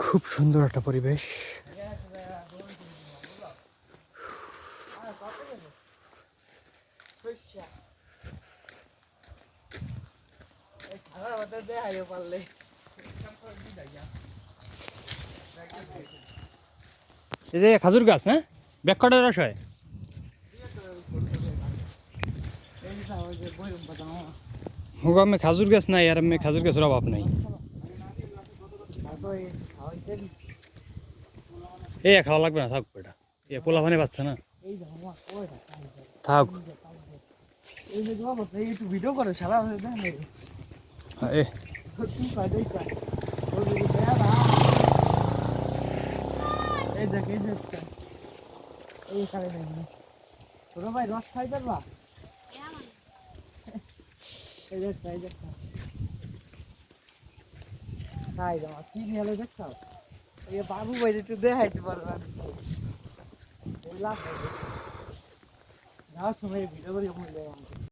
খুব সুন্দর একটা পরিবেশ। এই যে খাজুর গাছ না ব্যাককটের রস হয়। হুগামে খাজুর গাছ নাই আর আমি খাজুর গাছের অভাব নাই। এই খাওয়া লাগবে না, থাক বেটা, এ পোলা ভানে পাচ্ছে না, থাক। ভিডিও করে সারা এ এই দেখ এই দেখ এই খাবে না ছোট ভাই রস খাই পারবা এই দেখ এই দেখ খাই দাও কি নিয়ে দেখছাও এই বাবু ভাই একটু দেখাইতে পারবা এই লাভ যাওয়ার সময় ভিডিও করে